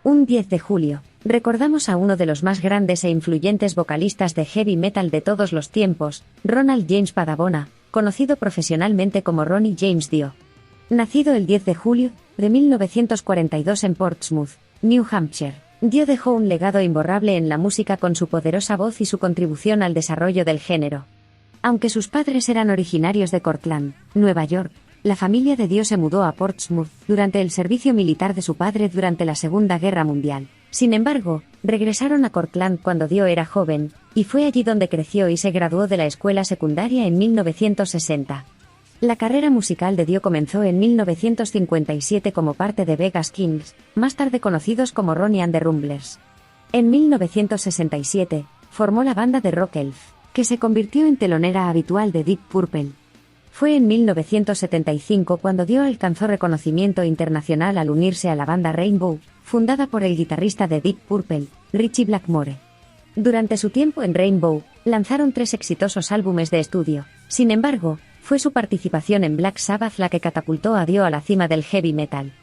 Un 10 de julio, recordamos a uno de los más grandes e influyentes vocalistas de heavy metal de todos los tiempos, Ronald James Padavona, conocido profesionalmente como Ronnie James Dio. Nacido el 10 de julio de 1942 en Portsmouth, New Hampshire, Dio dejó un legado imborrable en la música con su poderosa voz y su contribución al desarrollo del género. Aunque sus padres eran originarios de Cortland, Nueva York, la familia de Dio se mudó a Portsmouth durante el servicio militar de su padre durante la Segunda Guerra Mundial. Sin embargo, regresaron a Cortland cuando Dio era joven, y fue allí donde creció y se graduó de la escuela secundaria en 1960. La carrera musical de Dio comenzó en 1957 como parte de Vegas Kings, más tarde conocidos como Ronnie and the Rumblers. En 1967, formó la banda de Rock Elf, que se convirtió en telonera habitual de Deep Purple. Fue en 1975 cuando Dio alcanzó reconocimiento internacional al unirse a la banda Rainbow, fundada por el guitarrista de Deep Purple, Ritchie Blackmore. Durante su tiempo en Rainbow, lanzaron 3 exitosos álbumes de estudio. Sin embargo, fue su participación en Black Sabbath la que catapultó a Dio a la cima del heavy metal.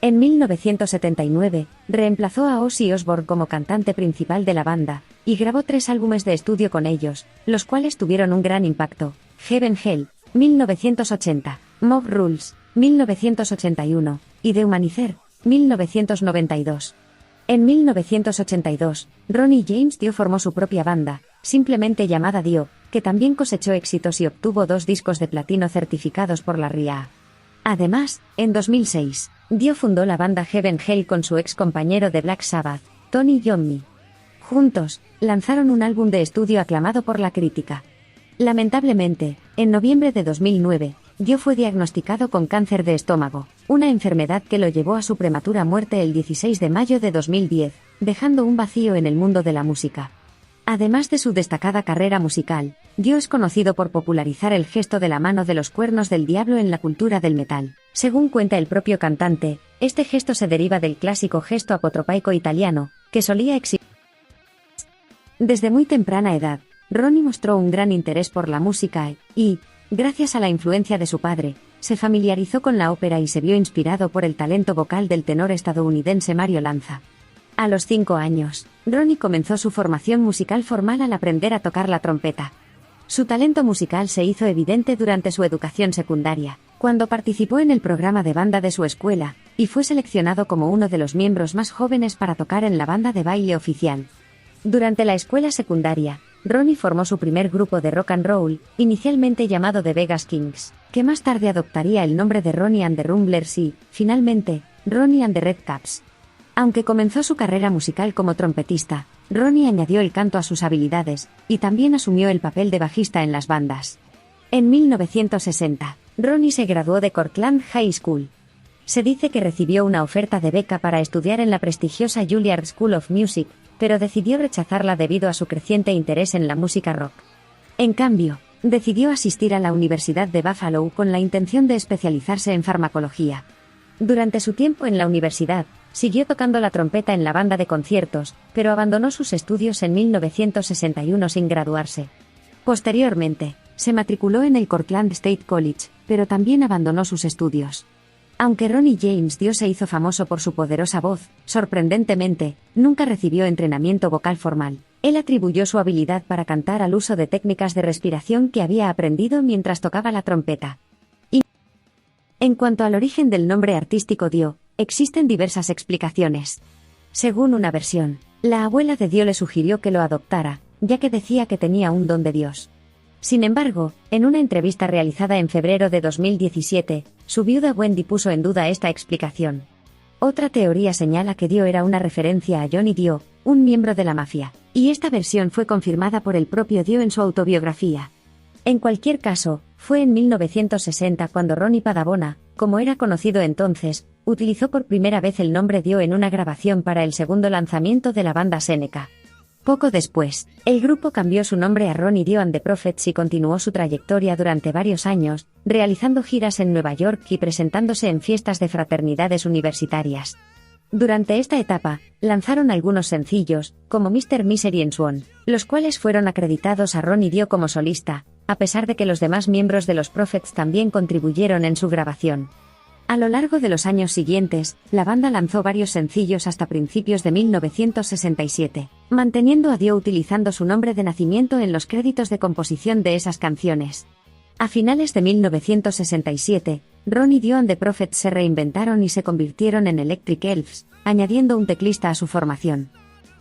En 1979, reemplazó a Ozzy Osbourne como cantante principal de la banda, y grabó 3 álbumes de estudio con ellos, los cuales tuvieron un gran impacto: Heaven Hell, 1980, Mob Rules, 1981, y The Humanizer, 1992. En 1982, Ronnie James Dio formó su propia banda, simplemente llamada Dio, que también cosechó éxitos y obtuvo 2 discos de platino certificados por la RIAA. Además, en 2006, Dio fundó la banda Heaven Hell con su ex compañero de Black Sabbath, Tony Iommi. Juntos, lanzaron un álbum de estudio aclamado por la crítica. Lamentablemente, en noviembre de 2009, Dio fue diagnosticado con cáncer de estómago, una enfermedad que lo llevó a su prematura muerte el 16 de mayo de 2010, dejando un vacío en el mundo de la música. Además de su destacada carrera musical, Dio es conocido por popularizar el gesto de la mano de los cuernos del diablo en la cultura del metal. Según cuenta el propio cantante, este gesto se deriva del clásico gesto apotropaico italiano, que solía exhibir. Desde muy temprana edad, Ronnie mostró un gran interés por la música y, gracias a la influencia de su padre, se familiarizó con la ópera y se vio inspirado por el talento vocal del tenor estadounidense Mario Lanza. A los 5 años, Ronnie comenzó su formación musical formal al aprender a tocar la trompeta. Su talento musical se hizo evidente durante su educación secundaria, cuando participó en el programa de banda de su escuela, y fue seleccionado como uno de los miembros más jóvenes para tocar en la banda de baile oficial. Durante la escuela secundaria, Ronnie formó su primer grupo de rock and roll, inicialmente llamado The Vegas Kings, que más tarde adoptaría el nombre de Ronnie and the Rumblers y, finalmente, Ronnie and the Redcaps. Aunque comenzó su carrera musical como trompetista, Ronnie añadió el canto a sus habilidades, y también asumió el papel de bajista en las bandas. En 1960, Ronnie se graduó de Cortland High School. Se dice que recibió una oferta de beca para estudiar en la prestigiosa Juilliard School of Music, pero decidió rechazarla debido a su creciente interés en la música rock. En cambio, decidió asistir a la Universidad de Buffalo con la intención de especializarse en farmacología. Durante su tiempo en la universidad, siguió tocando la trompeta en la banda de conciertos, pero abandonó sus estudios en 1961 sin graduarse. Posteriormente, se matriculó en el Cortland State College, pero también abandonó sus estudios. Aunque Ronnie James Dio se hizo famoso por su poderosa voz, sorprendentemente, nunca recibió entrenamiento vocal formal. Él atribuyó su habilidad para cantar al uso de técnicas de respiración que había aprendido mientras tocaba la trompeta. En cuanto al origen del nombre artístico Dio, existen diversas explicaciones. Según una versión, la abuela de Dio le sugirió que lo adoptara, ya que decía que tenía un don de Dios. Sin embargo, en una entrevista realizada en febrero de 2017, su viuda Wendy puso en duda esta explicación. Otra teoría señala que Dio era una referencia a Johnny Dio, un miembro de la mafia, y esta versión fue confirmada por el propio Dio en su autobiografía. En cualquier caso, fue en 1960 cuando Ronnie Padavona, como era conocido entonces, utilizó por primera vez el nombre Dio en una grabación para el segundo lanzamiento de la banda Seneca. Poco después, el grupo cambió su nombre a Ronnie Dio and the Prophets y continuó su trayectoria durante varios años, realizando giras en Nueva York y presentándose en fiestas de fraternidades universitarias. Durante esta etapa, lanzaron algunos sencillos, como Mr. Misery and Swan, los cuales fueron acreditados a Ronnie Dio como solista, a pesar de que los demás miembros de los Prophets también contribuyeron en su grabación. A lo largo de los años siguientes, la banda lanzó varios sencillos hasta principios de 1967, manteniendo a Dio utilizando su nombre de nacimiento en los créditos de composición de esas canciones. A finales de 1967, Ron y Dio and the Prophets se reinventaron y se convirtieron en Electric Elves, añadiendo un teclista a su formación.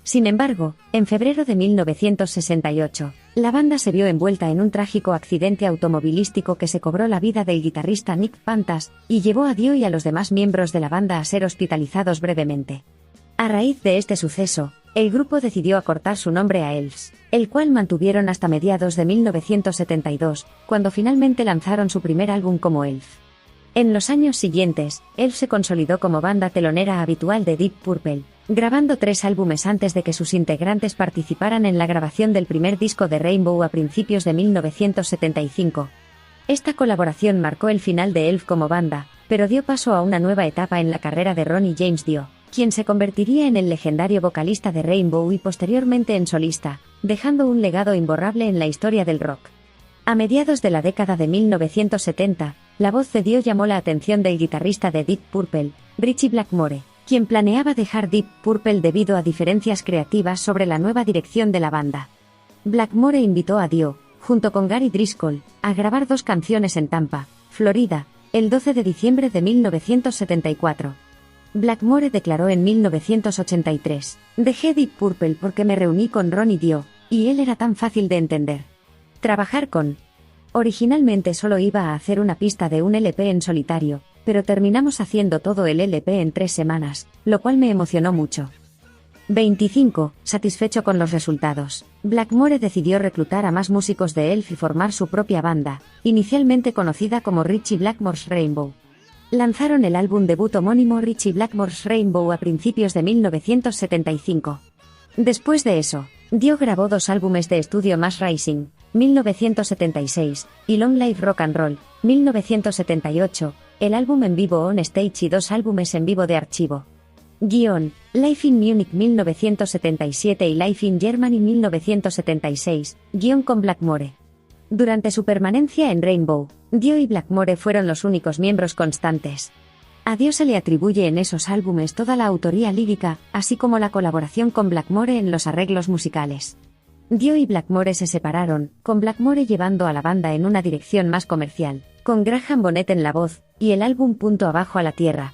Sin embargo, en febrero de 1968, la banda se vio envuelta en un trágico accidente automovilístico que se cobró la vida del guitarrista Nick Pantas, y llevó a Dio y a los demás miembros de la banda a ser hospitalizados brevemente. A raíz de este suceso, el grupo decidió acortar su nombre a Elves, el cual mantuvieron hasta mediados de 1972, cuando finalmente lanzaron su primer álbum como Elf. En los años siguientes, Elf se consolidó como banda telonera habitual de Deep Purple, grabando 3 álbumes antes de que sus integrantes participaran en la grabación del primer disco de Rainbow a principios de 1975. Esta colaboración marcó el final de Elf como banda, pero dio paso a una nueva etapa en la carrera de Ronnie James Dio, quien se convertiría en el legendario vocalista de Rainbow y posteriormente en solista, dejando un legado imborrable en la historia del rock. A mediados de la década de 1970, la voz de Dio llamó la atención del guitarrista de Deep Purple, Ritchie Blackmore, quien planeaba dejar Deep Purple debido a diferencias creativas sobre la nueva dirección de la banda. Blackmore invitó a Dio, junto con Gary Driscoll, a grabar 2 canciones en Tampa, Florida, el 12 de diciembre de 1974. Blackmore declaró en 1983, «Dejé Deep Purple porque me reuní con Ron y Dio, y él era tan fácil de entender. Trabajar con... Originalmente solo iba a hacer una pista de un LP en solitario, pero terminamos haciendo todo el LP en 3 semanas, lo cual me emocionó mucho». 25. Satisfecho con los resultados, Blackmore decidió reclutar a más músicos de Elf y formar su propia banda, inicialmente conocida como Ritchie Blackmore's Rainbow. Lanzaron el álbum debut homónimo Ritchie Blackmore's Rainbow a principios de 1975. Después de eso, Dio grabó 2 álbumes de estudio más: Rising, 1976, y Long Live Rock and Roll, 1978, el álbum en vivo On Stage y 2 álbumes en vivo de archivo. Life in Munich 1977 y Life in Germany 1976, con Blackmore. Durante su permanencia en Rainbow, Dio y Blackmore fueron los únicos miembros constantes. A Dio se le atribuye en esos álbumes toda la autoría lírica, así como la colaboración con Blackmore en los arreglos musicales. Dio y Blackmore se separaron, con Blackmore llevando a la banda en una dirección más comercial, con Graham Bonnet en la voz, y el álbum Punto Abajo a la Tierra.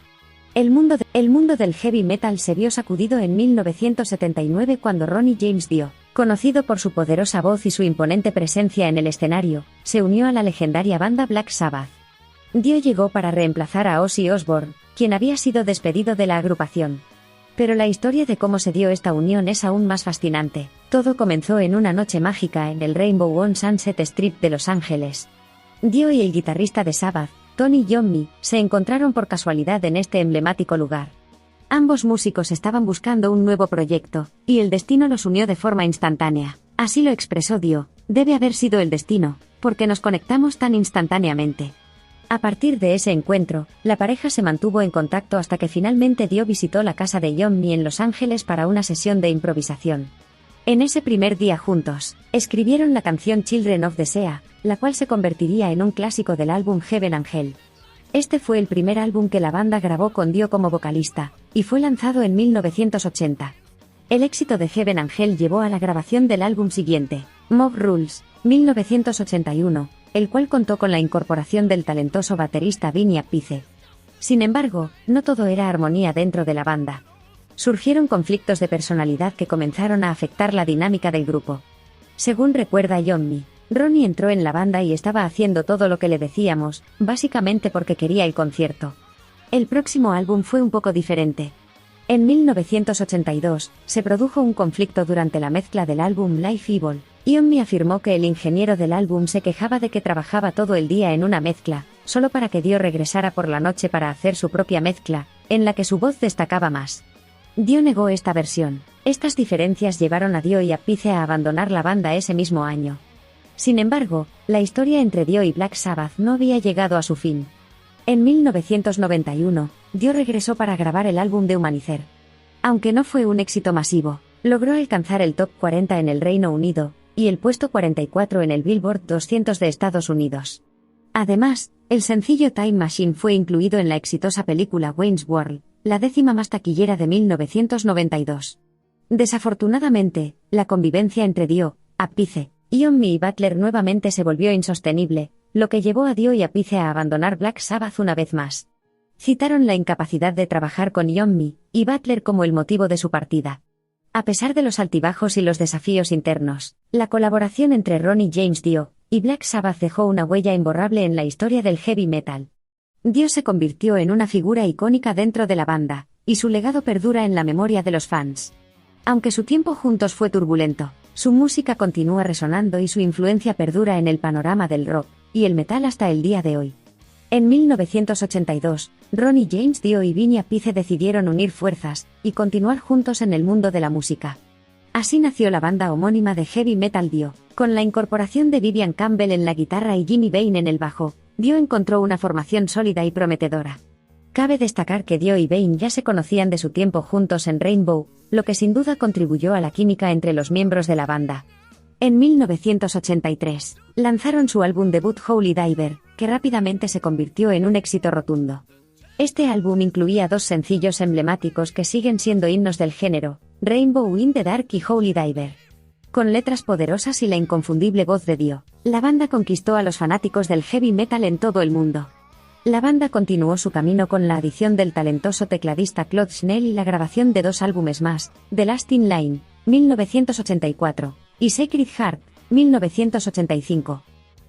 El mundo del heavy metal se vio sacudido en 1979 cuando Ronnie James Dio, conocido por su poderosa voz y su imponente presencia en el escenario, se unió a la legendaria banda Black Sabbath. Dio llegó para reemplazar a Ozzy Osbourne, quien había sido despedido de la agrupación. Pero la historia de cómo se dio esta unión es aún más fascinante. Todo comenzó en una noche mágica en el Rainbow on Sunset Strip de Los Ángeles. Dio y el guitarrista de Sabbath, Tony Iommi, se encontraron por casualidad en este emblemático lugar. Ambos músicos estaban buscando un nuevo proyecto, y el destino los unió de forma instantánea. Así lo expresó Dio: «Debe haber sido el destino, porque nos conectamos tan instantáneamente». A partir de ese encuentro, la pareja se mantuvo en contacto hasta que finalmente Dio visitó la casa de Iommi en Los Ángeles para una sesión de improvisación. En ese primer día juntos, escribieron la canción Children of the Sea, la cual se convertiría en un clásico del álbum Heaven and Hell. Este fue el primer álbum que la banda grabó con Dio como vocalista, y fue lanzado en 1980. El éxito de Heaven and Hell llevó a la grabación del álbum siguiente, Mob Rules, 1981, el cual contó con la incorporación del talentoso baterista Vinny Appice. Sin embargo, no todo era armonía dentro de la banda. Surgieron conflictos de personalidad que comenzaron a afectar la dinámica del grupo. Según recuerda Iommi, Ronnie entró en la banda y estaba haciendo todo lo que le decíamos, básicamente porque quería el concierto. El próximo álbum fue un poco diferente. En 1982, se produjo un conflicto durante la mezcla del álbum Life Evil. Iommi afirmó que el ingeniero del álbum se quejaba de que trabajaba todo el día en una mezcla, solo para que Dio regresara por la noche para hacer su propia mezcla, en la que su voz destacaba más. Dio negó esta versión. Estas diferencias llevaron a Dio y Appice a abandonar la banda ese mismo año. Sin embargo, la historia entre Dio y Black Sabbath no había llegado a su fin. En 1991, Dio regresó para grabar el álbum de Humanizer. Aunque no fue un éxito masivo, logró alcanzar el top 40 en el Reino Unido, y el puesto 44 en el Billboard 200 de Estados Unidos. Además, el sencillo Time Machine fue incluido en la exitosa película Wayne's World, la 10ª más taquillera de 1992. Desafortunadamente, la convivencia entre Dio, Appice, Iommi y Butler nuevamente se volvió insostenible, lo que llevó a Dio y Appice a abandonar Black Sabbath una vez más. Citaron la incapacidad de trabajar con Iommi y Butler como el motivo de su partida. A pesar de los altibajos y los desafíos internos, la colaboración entre Ronnie James Dio y Black Sabbath dejó una huella imborrable en la historia del heavy metal. Dio se convirtió en una figura icónica dentro de la banda, y su legado perdura en la memoria de los fans. Aunque su tiempo juntos fue turbulento, su música continúa resonando y su influencia perdura en el panorama del rock y el metal hasta el día de hoy. En 1982, Ronnie James Dio y Vinnie Appice decidieron unir fuerzas y continuar juntos en el mundo de la música. Así nació la banda homónima de heavy metal Dio, con la incorporación de Vivian Campbell en la guitarra y Jimmy Bain en el bajo. Dio encontró una formación sólida y prometedora. Cabe destacar que Dio y Bain ya se conocían de su tiempo juntos en Rainbow, lo que sin duda contribuyó a la química entre los miembros de la banda. En 1983, lanzaron su álbum debut Holy Diver, que rápidamente se convirtió en un éxito rotundo. Este álbum incluía 2 sencillos emblemáticos que siguen siendo himnos del género, Rainbow in the Dark y Holy Diver. Con letras poderosas y la inconfundible voz de Dio, la banda conquistó a los fanáticos del heavy metal en todo el mundo. La banda continuó su camino con la adición del talentoso tecladista Claude Schnell y la grabación de 2 álbumes más, The Last in Line, 1984, y Sacred Heart, 1985.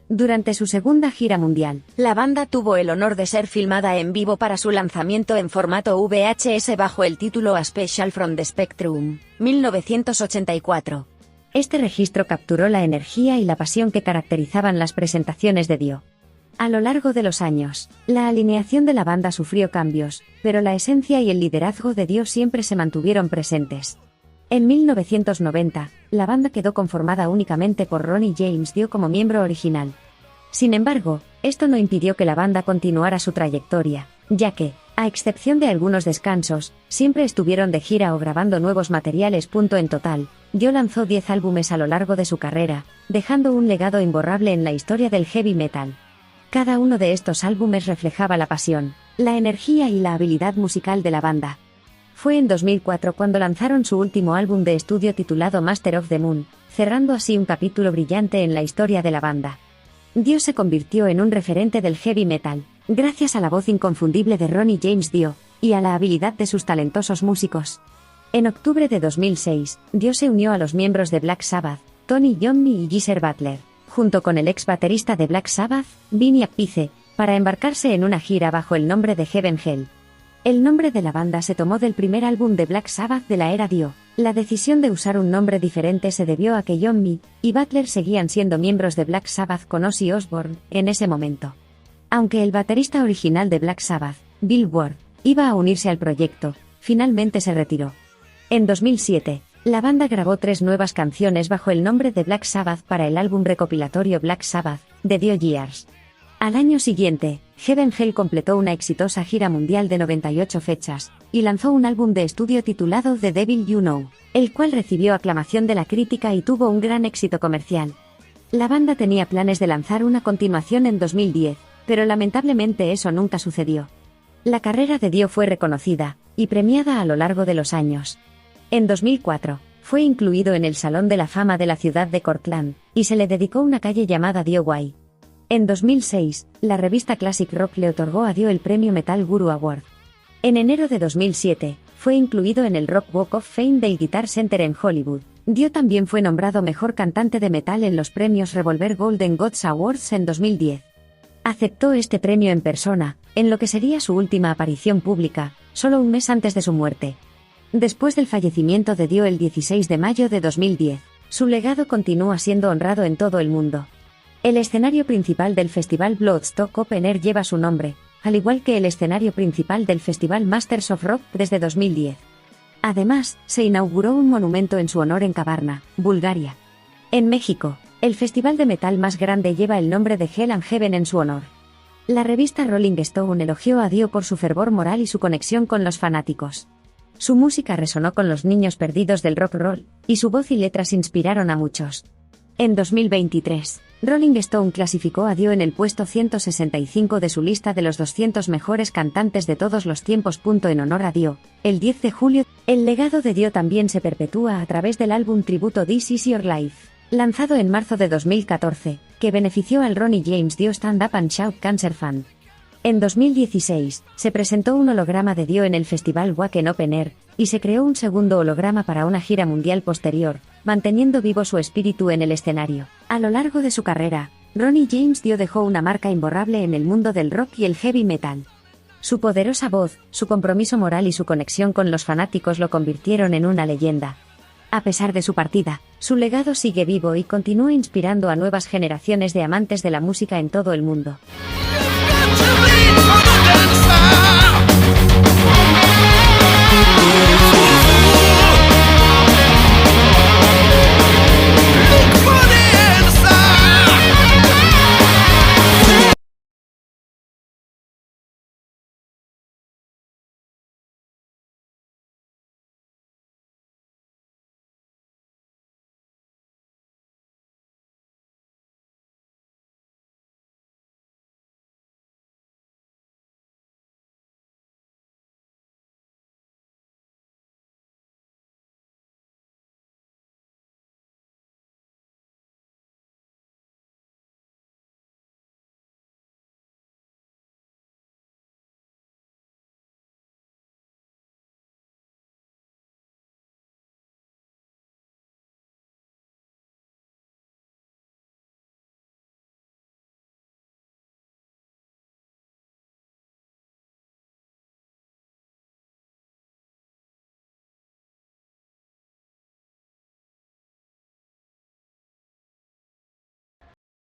Durante su segunda gira mundial, la banda tuvo el honor de ser filmada en vivo para su lanzamiento en formato VHS bajo el título A Special from the Spectrum, 1984. Este registro capturó la energía y la pasión que caracterizaban las presentaciones de Dio. A lo largo de los años, la alineación de la banda sufrió cambios, pero la esencia y el liderazgo de Dio siempre se mantuvieron presentes. En 1990, la banda quedó conformada únicamente por Ronnie James Dio como miembro original. Sin embargo, esto no impidió que la banda continuara su trayectoria, ya que, a excepción de algunos descansos, siempre estuvieron de gira o grabando nuevos materiales. En total, Dio lanzó 10 álbumes a lo largo de su carrera, dejando un legado imborrable en la historia del heavy metal. Cada uno de estos álbumes reflejaba la pasión, la energía y la habilidad musical de la banda. Fue en 2004 cuando lanzaron su último álbum de estudio titulado Master of the Moon, cerrando así un capítulo brillante en la historia de la banda. Dio se convirtió en un referente del heavy metal, gracias a la voz inconfundible de Ronnie James Dio, y a la habilidad de sus talentosos músicos. En octubre de 2006, Dio se unió a los miembros de Black Sabbath, Tony Iommi y Geezer Butler, junto con el ex baterista de Black Sabbath, Vinnie Appice, para embarcarse en una gira bajo el nombre de Heaven Hell. El nombre de la banda se tomó del primer álbum de Black Sabbath de la era Dio. La decisión de usar un nombre diferente se debió a que Iommi y Butler seguían siendo miembros de Black Sabbath con Ozzy Osbourne en ese momento. Aunque el baterista original de Black Sabbath, Bill Ward, iba a unirse al proyecto, finalmente se retiró. En 2007, la banda grabó 3 nuevas canciones bajo el nombre de Black Sabbath para el álbum recopilatorio Black Sabbath, The Dio Years. Al año siguiente, Heaven Hell completó una exitosa gira mundial de 98 fechas, y lanzó un álbum de estudio titulado The Devil You Know, el cual recibió aclamación de la crítica y tuvo un gran éxito comercial. La banda tenía planes de lanzar una continuación en 2010, pero lamentablemente eso nunca sucedió. La carrera de Dio fue reconocida y premiada a lo largo de los años. En 2004, fue incluido en el Salón de la Fama de la ciudad de Cortland, y se le dedicó una calle llamada Dio Way. En 2006, la revista Classic Rock le otorgó a Dio el premio Metal Guru Award. En enero de 2007, fue incluido en el Rock Walk of Fame del Guitar Center en Hollywood. Dio también fue nombrado mejor cantante de metal en los premios Revolver Golden Gods Awards en 2010. Aceptó este premio en persona, en lo que sería su última aparición pública, solo un mes antes de su muerte. Después del fallecimiento de Dio el 16 de mayo de 2010, su legado continúa siendo honrado en todo el mundo. El escenario principal del festival Bloodstock Open Air lleva su nombre, al igual que el escenario principal del festival Masters of Rock desde 2010. Además, se inauguró un monumento en su honor en Kavarna, Bulgaria. En México, el festival de metal más grande lleva el nombre de Hell and Heaven en su honor. La revista Rolling Stone elogió a Dio por su fervor moral y su conexión con los fanáticos. Su música resonó con los niños perdidos del rock roll, y su voz y letras inspiraron a muchos. En 2023, Rolling Stone clasificó a Dio en el puesto 165 de su lista de los 200 mejores cantantes de todos los tiempos. En honor a Dio, el 10 de julio, el legado de Dio también se perpetúa a través del álbum tributo This Is Your Life, lanzado en marzo de 2014, que benefició al Ronnie James Dio Stand Up and Shout Cancer Fund. En 2016, se presentó un holograma de Dio en el festival Wacken Open Air, y se creó un segundo holograma para una gira mundial posterior, manteniendo vivo su espíritu en el escenario. A lo largo de su carrera, Ronnie James Dio dejó una marca imborrable en el mundo del rock y el heavy metal. Su poderosa voz, su compromiso moral y su conexión con los fanáticos lo convirtieron en una leyenda. A pesar de su partida, su legado sigue vivo y continúa inspirando a nuevas generaciones de amantes de la música en todo el mundo. To be